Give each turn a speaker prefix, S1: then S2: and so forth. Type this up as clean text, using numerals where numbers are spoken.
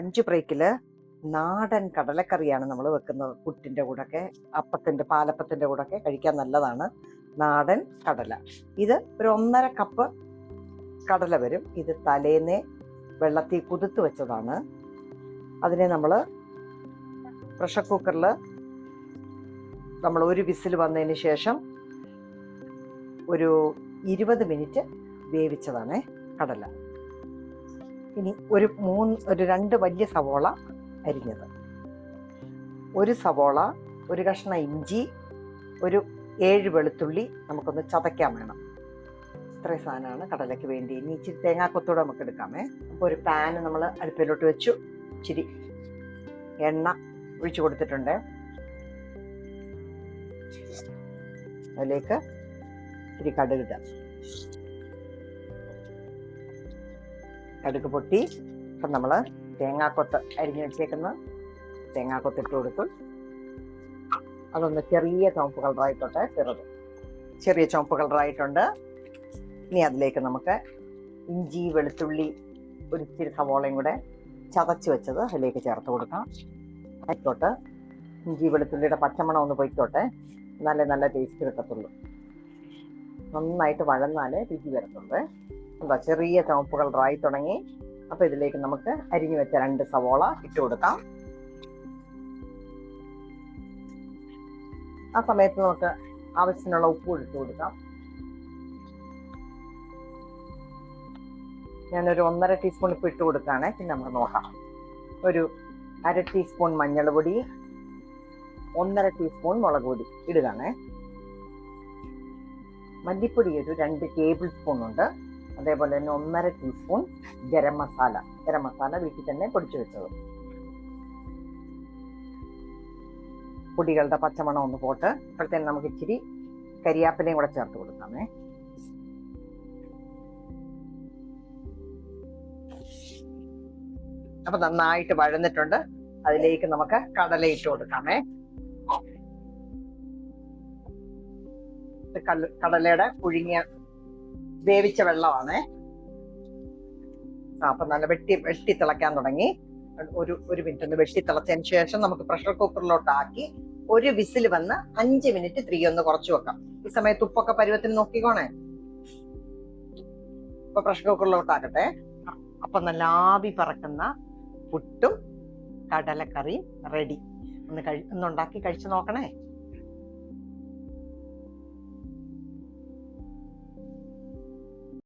S1: 5 ബ്രേക്കില് നാടൻ കടലക്കറിയാണ് നമ്മൾ വെക്കുന്നത്. പുട്ടിൻ്റെ കൂടെയൊക്കെ, പാലപ്പത്തിൻ്റെ കൂടെയൊക്കെ കഴിക്കാൻ നല്ലതാണ് നാടൻ കടല. ഇത് ഒരു 1.5 കപ്പ് കടല വരും. ഇത് തലേന്നേ വെള്ളത്തിൽ കുതിർത്ത് വെച്ചതാണ്. അതിനെ നമ്മൾ പ്രഷർ കുക്കറിൽ നമ്മൾ ഒരു വിസിൽ വന്നതിന് ശേഷം ഒരു 20 മിനിറ്റ് വേവിച്ചതാണ് കടല. ഇനി ഒരു 2 വലിയ സവോള അരിഞ്ഞത്, ഒരു സവോള, ഒരു കഷ്ണം ഇഞ്ചി, ഒരു 7 വെളുത്തുള്ളി നമുക്കൊന്ന് ചതയ്ക്കാൻ വേണം. ഇത്രയും സാധനമാണ് കടലയ്ക്ക് വേണ്ടി. ഇനി ഇച്ചിരി തേങ്ങാക്കൊത്തൂടെ നമുക്ക് എടുക്കാമേ. അപ്പോൾ ഒരു പാന് നമ്മൾ അടുപ്പിലോട്ട് വെച്ചു. ഇച്ചിരി എണ്ണ ഒഴിച്ചു കൊടുത്തിട്ടുണ്ട്. അതിലേക്ക് ഇച്ചിരി കടുക്, കടുക് പൊട്ടി. അപ്പം നമ്മൾ തേങ്ങാക്കൊത്ത് അരിഞ്ഞു വെച്ചേക്കുന്ന തേങ്ങാക്കൊത്ത് ഇട്ട് കൊടുക്കും. അതൊന്ന് ചെറിയ ചുവപ്പ് കളറായിട്ടോട്ടെ, ചെറിയ ചുവപ്പ് കളറായിട്ടുണ്ട്. ഇനി അതിലേക്ക് നമുക്ക് ഇഞ്ചി, വെളുത്തുള്ളി, ഒരു ഇച്ചിരി സവോളയും കൂടെ ചതച്ച് വെച്ചത് അതിലേക്ക് ചേർത്ത് കൊടുക്കാം. ആയിക്കോട്ടെ, ഇഞ്ചി വെളുത്തുള്ളിയുടെ പച്ചമണം ഒന്ന് പൊയ്ക്കോട്ടെ, നല്ല ടേസ്റ്റ് കിട്ടത്തുള്ളൂ. നന്നായിട്ട് വഴന്നാലേ രുചി വരത്തുള്ളൂ. എന്താ ചെറിയ ചുവപ്പ് കളറായി തുടങ്ങി. അപ്പോൾ ഇതിലേക്ക് നമുക്ക് അരിഞ്ഞു വെച്ച 2 സവോള ഇട്ട് കൊടുക്കാം. ആ സമയത്ത് നമുക്ക് ആവശ്യത്തിനുള്ള ഉപ്പ് ഇട്ട് കൊടുക്കാം. ഞാനൊരു 1.5 ടീസ്പൂൺ ഇപ്പം ഇട്ട് കൊടുക്കുകയാണെ. പിന്നെ നമുക്ക് നോക്കാം. ഒരു 1/2 ടീസ്പൂൺ മഞ്ഞൾ പൊടി, 1.5 ടീസ്പൂൺ മുളക് പൊടി ഇടുകയാണേ. മല്ലിപ്പൊടി ഒരു 2 ടേബിൾ സ്പൂൺ ഉണ്ട്. അതേപോലെ തന്നെ 1.5 ടീസ്പൂൺ ഗരം മസാല വീട്ടിൽ തന്നെ പൊടിച്ചു വെച്ചത്. പൊടികളുടെ പച്ചമണം ഒന്ന് പോട്ട്. അപ്പോഴത്തേനും നമുക്ക് ഇച്ചിരി കരിയാപ്പിലയും കൂടെ ചേർത്ത് കൊടുക്കാമേ. അപ്പൊ നന്നായിട്ട് വഴന്നിട്ടുണ്ട്. അതിലേക്ക് നമുക്ക് കടല ഇട്ട് കൊടുക്കാമേ. കടലയുടെ പുഴുങ്ങിയ വേവിച്ച വെള്ളമാണ്. അപ്പൊ നല്ല വെട്ടി തിളയ്ക്കാൻ തുടങ്ങി. ഒരു മിനിറ്റ് ഒന്ന് വെട്ടി തിളച്ചതിന് ശേഷം നമുക്ക് പ്രഷർ കുക്കറിലോട്ട് ആക്കി ഒരു വിസിൽ വന്ന് 5 മിനിറ്റ് തീ ഒന്ന് കുറച്ച് വെക്കാം. ഈ സമയത്ത് ഉപ്പൊക്കെ പരുവത്തിന് നോക്കിക്കോണേ. ഇപ്പൊ പ്രഷർ കുക്കറിലോട്ട് ആക്കട്ടെ. അപ്പൊ നല്ല ആവി പറക്കുന്ന പുട്ടും കടലക്കറിയും റെഡി. ഒന്ന് ഉണ്ടാക്കി കഴിച്ചു നോക്കണേ.